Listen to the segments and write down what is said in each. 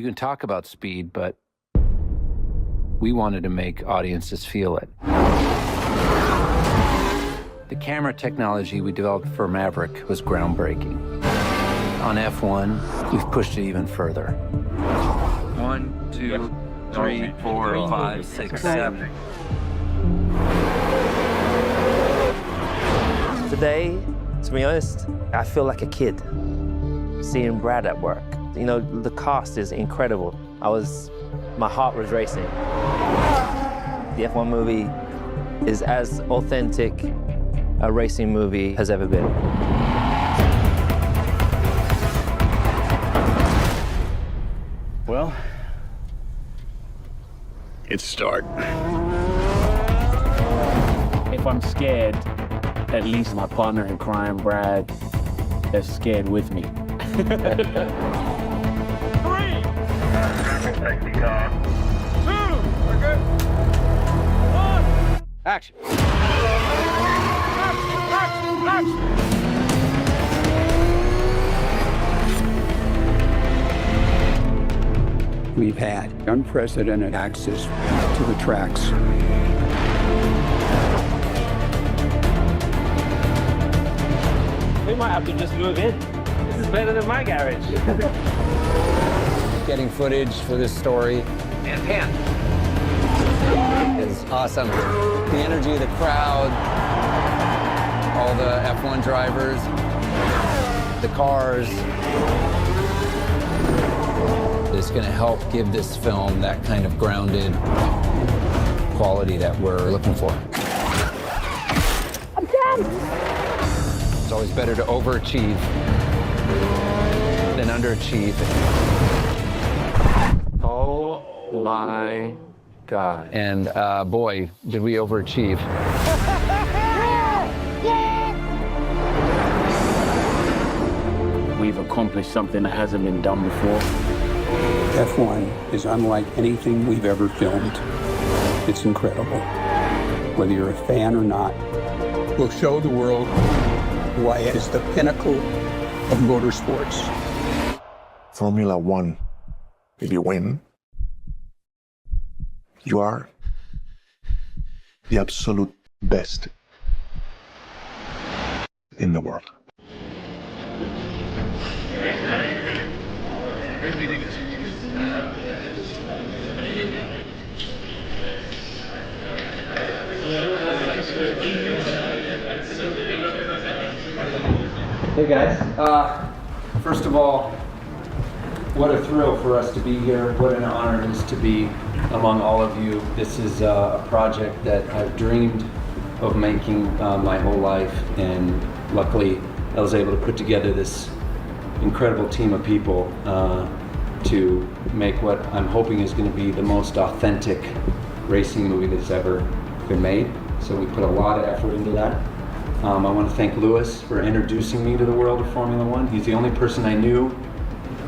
You can talk about speed, but we wanted to make audiences feel it. The camera technology we developed for Maverick was groundbreaking. On F1, we've pushed it even further. 1, 2, 3, 4, 5, 6, 7. Today, to be honest, I feel like a kid seeing Brad at work. You know, the cast is incredible. My heart was racing. The F1 movie is as authentic a racing movie has ever been. Well, it's start. If I'm scared, at least my partner in crime, Brad, is scared with me. 3! Safety car. 2! Okay. 1! Action! We've had unprecedented access to the tracks. We might have to just move in. This is better than my garage. Getting footage for this story And pan. is awesome. The energy of the crowd, all the F1 drivers, the cars. It's going to help give this film that kind of grounded quality that we're looking for. I'm done! It's always better to overachieve than underachieve. Oh my God. And boy, did we overachieve. We've accomplished something that hasn't been done before. F1 is unlike anything we've ever filmed. It's incredible. Whether you're a fan or not, we'll show the world why it is the pinnacle of motorsports. Formula One, if you win, you are the absolute best in the world. Hey guys, first of all, what a thrill for us to be here. What an honor it is to be among all of you. This is a project that I've dreamed of making my whole life, and luckily I was able to put together this incredible team of people to make what I'm hoping is going to be the most authentic racing movie that's ever been made. So we put a lot of effort into that. I want to thank Lewis for introducing me to the world of Formula One. He's the only person I knew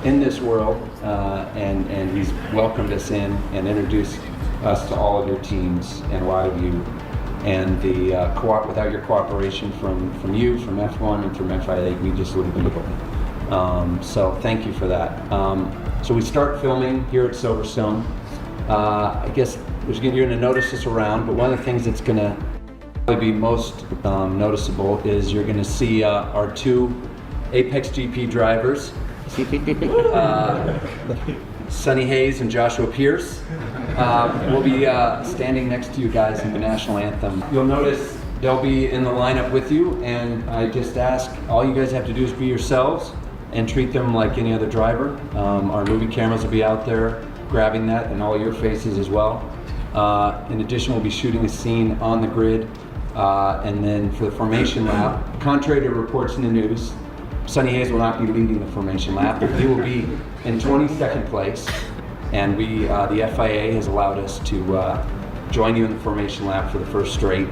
in this world, and he's welcomed us in and introduced us to all of your teams and a lot of you. And without your cooperation from you, from F1 and from FIA, we just wouldn't be able. So thank you for that. So we start filming here at Silverstone. I guess you're going to notice this around, but one of the things that's going to probably be most noticeable is you're going to see our two Apex GP drivers, Sonny Hayes and Joshua Pierce. We'll be standing next to you guys in the national anthem. You'll notice they'll be in the lineup with you, and I just ask all you guys have to do is be yourselves and treat them like any other driver. Our movie cameras will be out there grabbing that, and all your faces as well. In addition, we'll be shooting a scene on the grid, and then for the formation lap, contrary to reports in the news, Sonny Hayes will not be leading the formation lap. He will be in 22nd place, and the FIA has allowed us to join you in the formation lap for the first straight.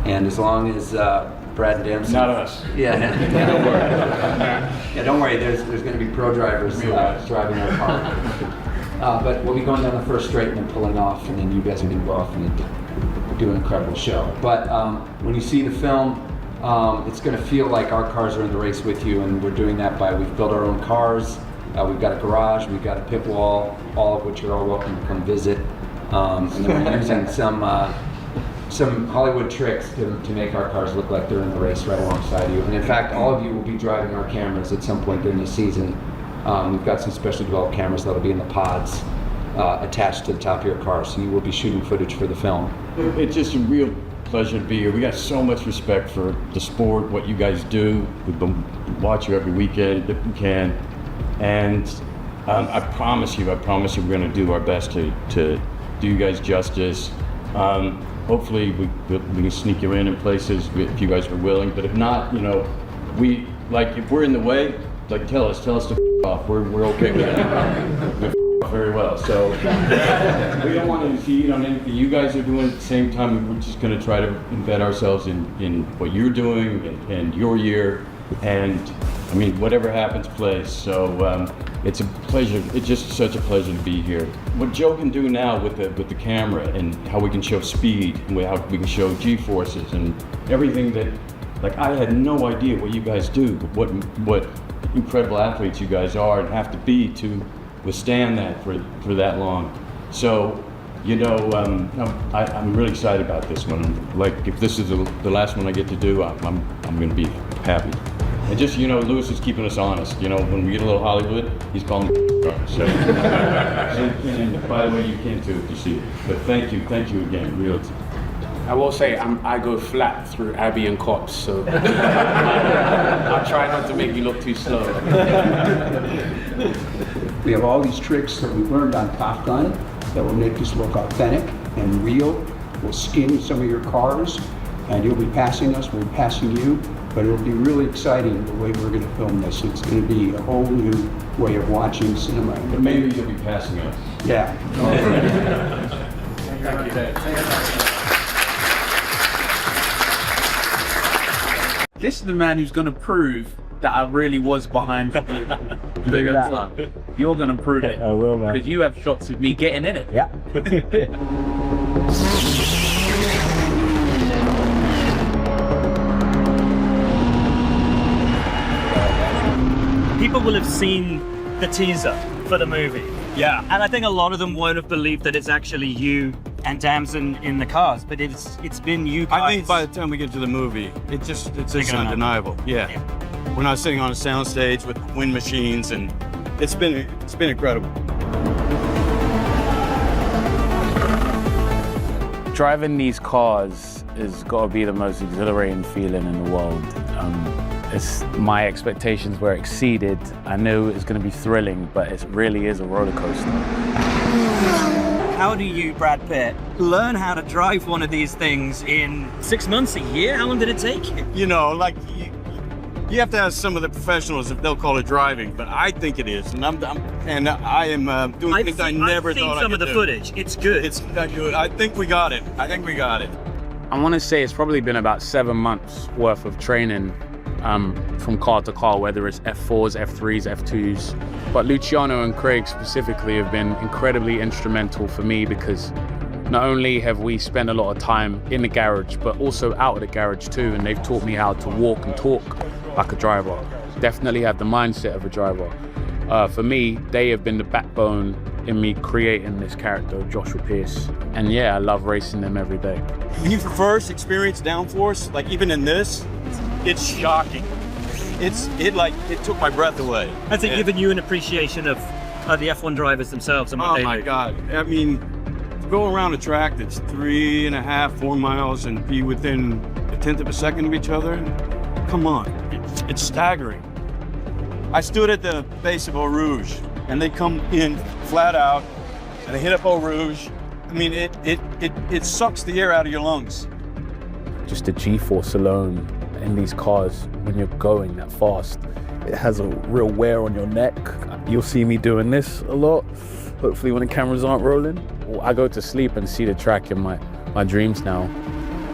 And as long as Brad and Dempsey... Not us. Yeah, don't worry. Yeah, don't worry, there's going to be pro drivers driving our car. But we'll be going down the first straight and then pulling off, and then you guys are going to go off and do an incredible show. But when you see the film, it's going to feel like our cars are in the race with you, and we're doing that by we've built our own cars. We've got a garage, we've got a pit wall, all of which are all welcome to come visit. And then we're using some Hollywood tricks to make our cars look like they're in the race right alongside you. And in fact, all of you will be driving our cameras at some point during the season. We've got some specially developed cameras that'll be in the pods attached to the top of your car, so you will be shooting footage for the film. It's just a real pleasure to be here. We got so much respect for the sport, what you guys do. We've been watching you every weekend if we can. And I promise you we're going to do our best to do you guys justice. Hopefully we can sneak you in places if you guys are willing. But if not, you know, if we're in the way, like tell us to f off. We're okay with that. We f off very well. So we don't want to impede on anything you guys are doing. At the same time, we're just going to try to embed ourselves in what you're doing and your year. And I mean, whatever happens, plays. So it's a pleasure. It's just such a pleasure to be here. What Joe can do now with the camera and how we can show speed and how we can show G-forces and everything that, like, I had no idea what you guys do, what incredible athletes you guys are and have to be to withstand that for that long. So, you know, I'm really excited about this one. Like, if this is the last one I get to do, I'm going to be happy. And just, you know, Lewis is keeping us honest. You know, when we get a little Hollywood, he's calling so. And by the way, you can too if you see it. But thank you again, real. I will say I go flat through Abbey and Cops, so I'll try not to make you look too slow. We have all these tricks that we've learned on Top Gun that will make us look authentic and real. We'll skin some of your cars, and you'll be passing us, we'll be passing you. But it'll be really exciting the way we're going to film this. It's going to be a whole new way of watching cinema. But maybe you'll be passing us. Yeah. This is the man who's going to prove that I really was behind you. You're going to prove it. I will, man. Because you have shots of me getting in it. Yeah. People will have seen the teaser for the movie. Yeah. And I think a lot of them won't have believed that it's actually you and Damson in the cars, but it's been you guys. I think by the time we get to the movie, it's just undeniable. Yeah. We're not sitting on a soundstage with wind machines, and it's been incredible. Driving these cars has got to be the most exhilarating feeling in the world. My expectations were exceeded. I knew it was going to be thrilling, but it really is a roller coaster. How do you, Brad Pitt, learn how to drive one of these things in 6 months, a year? How long did it take you? You know, like you have to ask some of the professionals if they'll call it driving, but I think it is, and I am doing things I never thought I could do. I've seen some of the footage. It's good. It's good. I think we got it. I want to say it's probably been about 7 months worth of training. From car to car, whether it's F4s, F3s, F2s. But Luciano and Craig specifically have been incredibly instrumental for me because not only have we spent a lot of time in the garage, but also out of the garage too, and they've taught me how to walk and talk like a driver. Definitely have the mindset of a driver. For me, they have been the backbone in me creating this character, Joshua Pierce. And yeah, I love racing them every day. When you first experience downforce, like even in this, it's shocking. It took my breath away. Has it given you an appreciation of the F1 drivers themselves and what they do? Oh my God. I mean, to go around a track that's 3.5, 4 miles and be within a tenth of a second of each other, come on, it's staggering. I stood at the base of Eau Rouge and they come in flat out and they hit up Eau Rouge. I mean, it sucks the air out of your lungs. Just the G-force alone in these cars, when you're going that fast, it has a real wear on your neck. You'll see me doing this a lot, hopefully when the cameras aren't rolling. I go to sleep and see the track in my dreams now.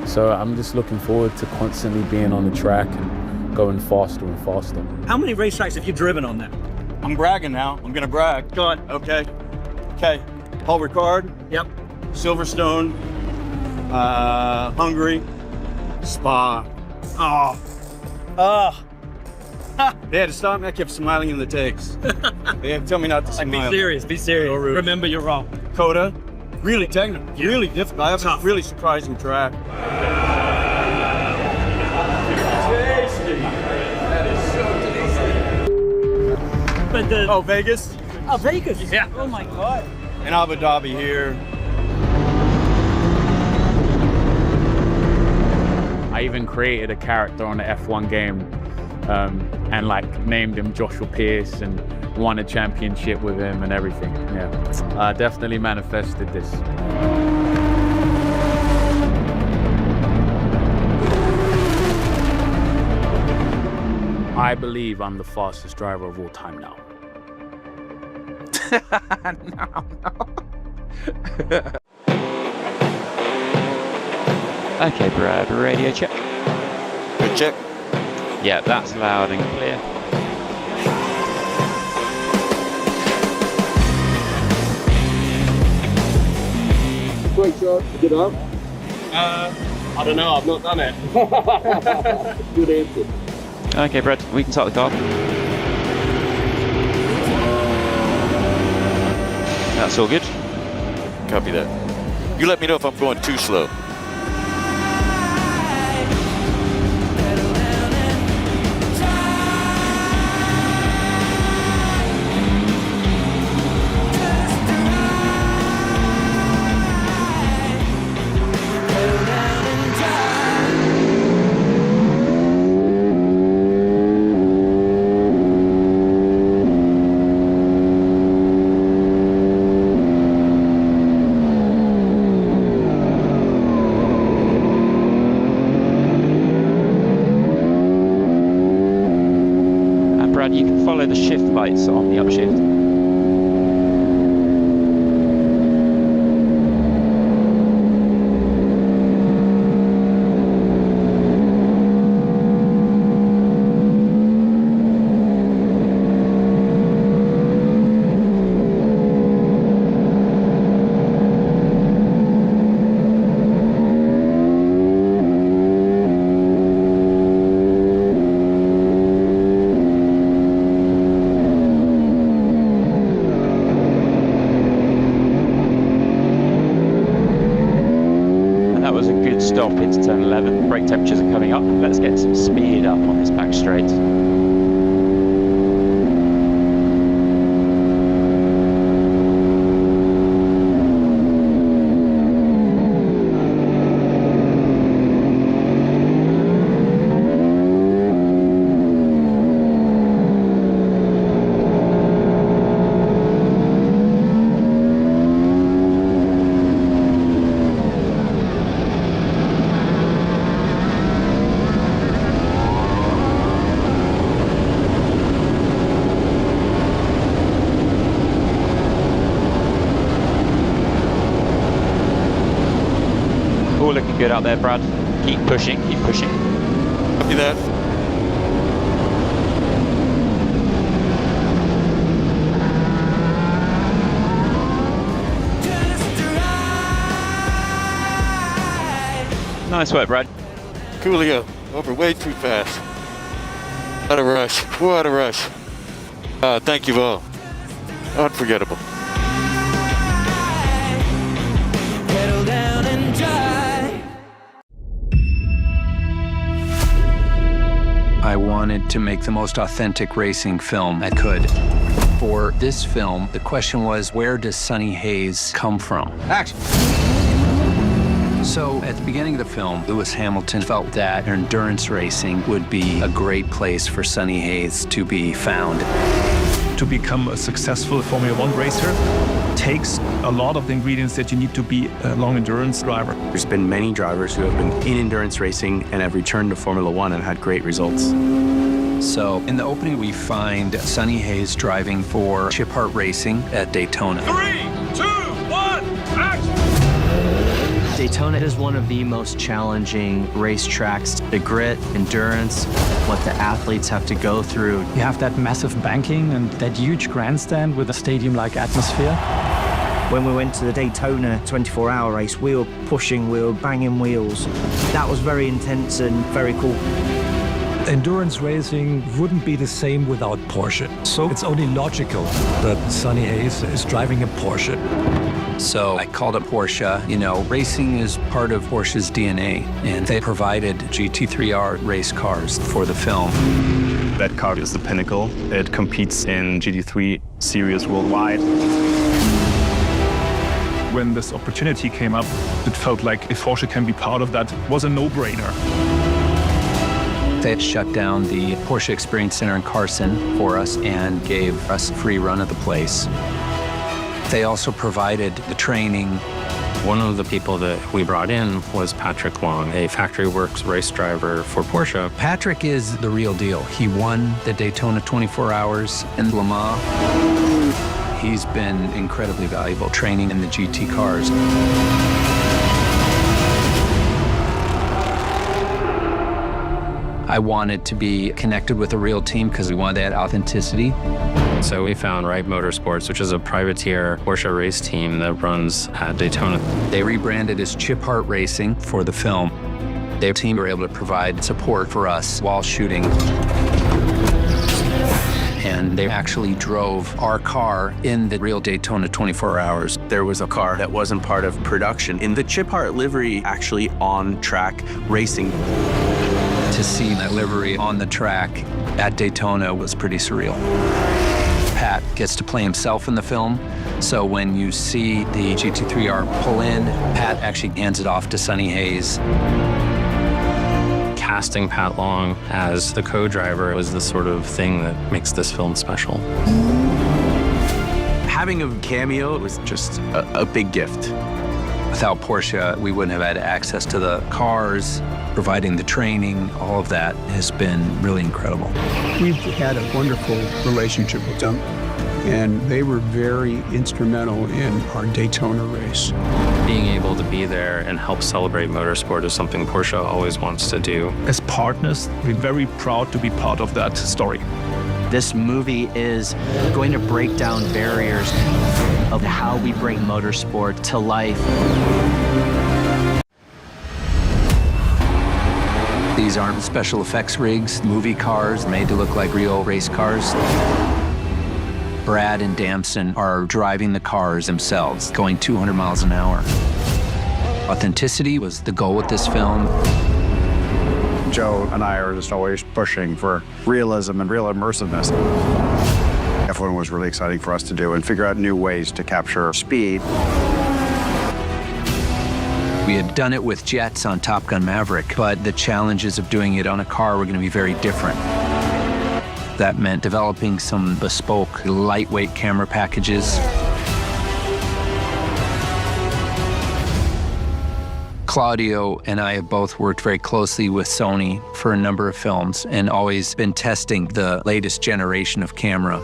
So I'm just looking forward to constantly being on the track and going faster and faster. How many racetracks have you driven on now? I'm bragging now. I'm gonna brag. Go on. Okay. Paul Ricard. Yep. Silverstone. Hungary. Spa. Oh. They had to stop me. I kept smiling in the takes. They had to tell me not to smile. Be serious, be serious. Remember, you're wrong. Coda, really technical, really difficult. I have a really surprising track. But the Oh, Vegas Vegas. Yeah. Oh my God. and Abu Dhabi here. I even created a character on the F1 game and like named him Joshua Pierce and won a championship with him and everything. Yeah, I definitely manifested this. I believe I'm the fastest driver of all time now. Okay, Brad, radio check. Good check. Yeah, that's loud and clear. Great shot. Get up. I don't know. I've not done it. Good answer. Okay, Brad, we can start the car. That's all good. Copy that. You let me know if I'm going too slow. Brad, you can follow the shift lights on the upshift. Stop into turn 11. Brake temperatures are coming up. Let's get some speed up on this back straight. All looking good out there, Brad. Keep pushing, keep pushing. Copy that. Nice work, Brad. Coolio, over way too fast. What a rush. What a rush. Thank you all. Unforgettable. I wanted to make the most authentic racing film I could. For this film, the question was, where does Sonny Hayes come from? Action! So at the beginning of the film, Lewis Hamilton felt that endurance racing would be a great place for Sonny Hayes to be found. To become a successful Formula One racer takes a lot of the ingredients that you need to be a long endurance driver. There's been many drivers who have been in endurance racing and have returned to Formula One and had great results. So in the opening, we find Sonny Hayes driving for Chip Hart Racing at Daytona. 3, 2, 1, action! Daytona is one of the most challenging racetracks. The grit, endurance, what the athletes have to go through. You have that massive banking and that huge grandstand with a stadium-like atmosphere. When we went to the Daytona 24-hour race, we were pushing, we were banging wheels. That was very intense and very cool. Endurance racing wouldn't be the same without Porsche. So it's only logical that Sonny Hayes is driving a Porsche. So I called up Porsche. You know, racing is part of Porsche's DNA, and they provided GT3R race cars for the film. That car is the pinnacle. It competes in GT3 series worldwide. When this opportunity came up, it felt like if Porsche can be part of that, it was a no-brainer. They shut down the Porsche Experience Center in Carson for us and gave us a free run of the place. They also provided the training. One of the people that we brought in was Patrick Long, a factory works race driver for Porsche. Patrick is the real deal. He won the Daytona 24 Hours and Le Mans. He's been incredibly valuable training in the GT cars. I wanted to be connected with a real team because we wanted that authenticity. So we found Wright Motorsports, which is a privateer Porsche race team that runs at Daytona. They rebranded as Chip Hart Racing for the film. Their team were able to provide support for us while shooting. And they actually drove our car in the real Daytona 24 Hours. There was a car that wasn't part of production in the Chip Hart livery, actually on track racing. To see that livery on the track at Daytona was pretty surreal. Pat gets to play himself in the film, so when you see the GT3R pull in, Pat actually hands it off to Sonny Hayes. Casting Pat Long as the co-driver was the sort of thing that makes this film special. Having a cameo was just a big gift. Without Porsche, we wouldn't have had access to the cars, providing the training. All of that has been really incredible. We've had a wonderful relationship with them, and they were very instrumental in our Daytona race. Being able to be there and help celebrate motorsport is something Porsche always wants to do. As partners, we're very proud to be part of that story. This movie is going to break down barriers of how we bring motorsport to life. These aren't special effects rigs, movie cars made to look like real race cars. Brad and Damson are driving the cars themselves, going 200 miles an hour. Authenticity was the goal with this film. Joe and I are just always pushing for realism and real immersiveness. F1 was really exciting for us to do and figure out new ways to capture speed. We had done it with jets on Top Gun Maverick, but the challenges of doing it on a car were going to be very different. That meant developing some bespoke, lightweight camera packages. Claudio and I have both worked very closely with Sony for a number of films and always been testing the latest generation of camera.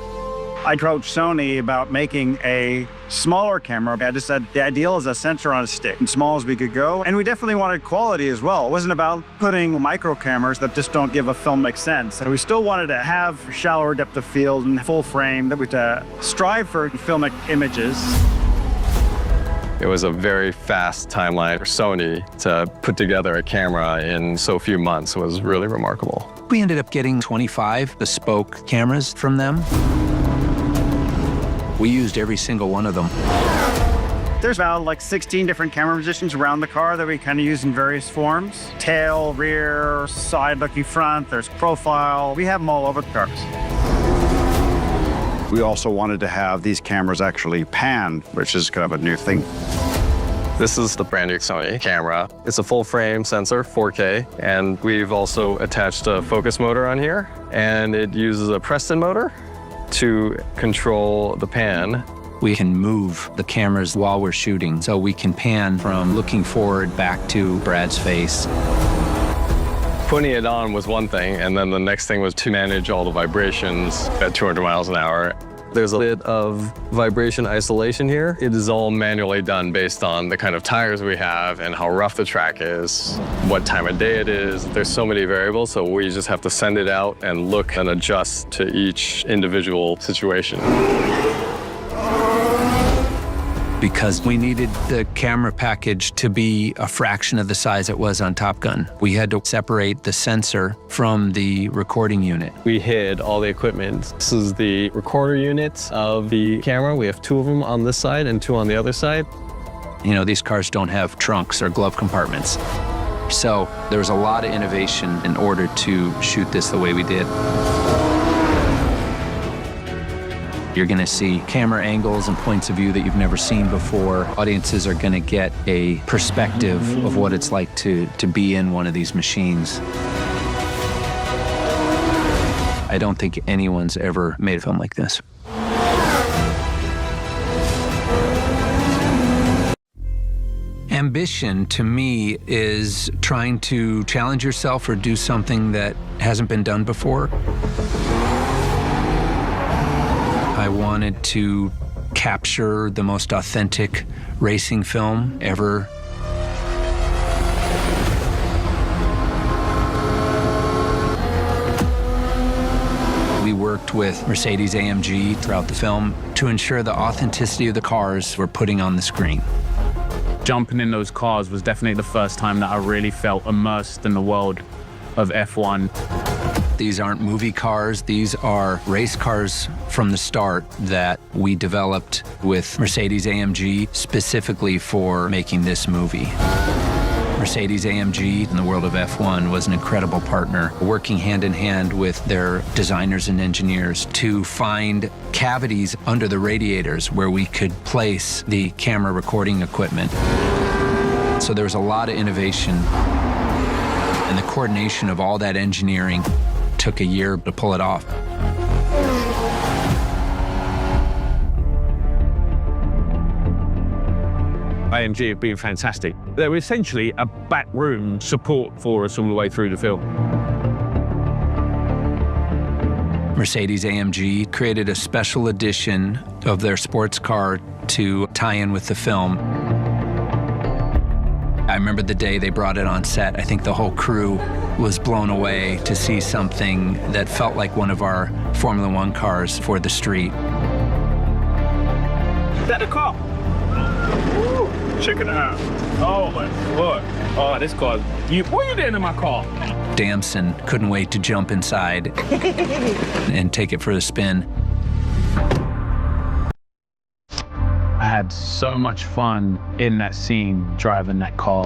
I approached Sony about making a smaller camera. I just said the ideal is a sensor on a stick, as small as we could go. And we definitely wanted quality as well. It wasn't about putting micro cameras that just don't give a filmic sense. And we still wanted to have shallower depth of field and full frame, that we strive for filmic images. It was a very fast timeline for Sony to put together a camera in so few months. It was really remarkable. We ended up getting 25 bespoke cameras from them. We used every single one of them. There's about like 16 different camera positions around the car that we kind of use in various forms. Tail, rear, side looking front, there's profile. We have them all over the cars. We also wanted to have these cameras actually pan, which is kind of a new thing. This is the brand new Sony camera. It's a full frame sensor, 4K, and we've also attached a focus motor on here, and it uses a Preston motor to control the pan. We can move the cameras while we're shooting, so we can pan from looking forward back to Brad's face. Putting it on was one thing, and then the next thing was to manage all the vibrations at 200 miles an hour. There's a bit of vibration isolation here. It is all manually done based on the kind of tires we have and how rough the track is, what time of day it is. There's so many variables, so we just have to send it out and look and adjust to each individual situation. because we needed the camera package to be a fraction of the size it was on Top Gun. We had to separate the sensor from the recording unit. We hid all the equipment. This is the recorder unit of the camera. We have 2 of them on this side and 2 on the other side. You know, these cars don't have trunks or glove compartments. So there was a lot of innovation in order to shoot this the way we did. You're going to see camera angles and points of view that you've never seen before. Audiences are going to get a perspective of what it's like to be in one of these machines. I don't think anyone's ever made a film like this. Ambition, to me, is trying to challenge yourself or do something that hasn't been done before. I wanted to capture the most authentic racing film ever. We worked with Mercedes-AMG throughout the film to ensure the authenticity of the cars we're putting on the screen. Jumping in those cars was definitely the first time that I really felt immersed in the world of F1. These aren't movie cars, these are race cars from the start that we developed with Mercedes-AMG specifically for making this movie. Mercedes-AMG in the world of F1 was an incredible partner, working hand in hand with their designers and engineers to find cavities under the radiators where we could place the camera recording equipment. So there was a lot of innovation, and the coordination of all that engineering took a year to pull it off. AMG have been fantastic. They were essentially a backroom support for us all the way through the film. Mercedes-AMG created a special edition of their sports car to tie in with the film. I remember the day they brought it on set. I think the whole crew was blown away to see something that felt like one of our Formula One cars for the street. Is that the car? Woo, check it out. Oh my Lord. Oh, this car. What are you doing in my car? Damson couldn't wait to jump inside and take it for a spin. I had so much fun in that scene driving that car.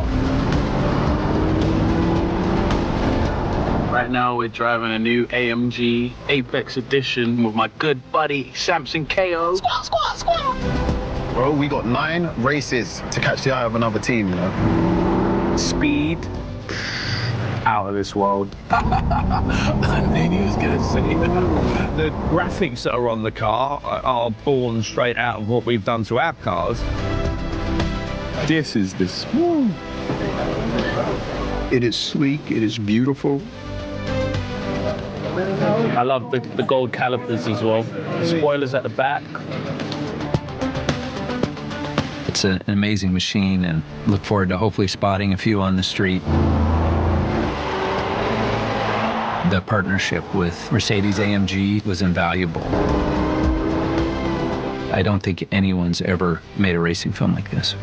Right now we're driving a new AMG Apex Edition with my good buddy Samson KO. Squat, squat, squat. Bro, we got 9 races to catch the eye of another team, you know? Speed, out of this world. I knew he was gonna say that. The graphics that are on the car are born straight out of what we've done to our cars. This is the smooth. It is sleek, it is beautiful. I love the gold calipers as well. Spoilers at the back. It's an amazing machine, and look forward to hopefully spotting a few on the street. The partnership with Mercedes-AMG was invaluable. I don't think anyone's ever made a racing film like this.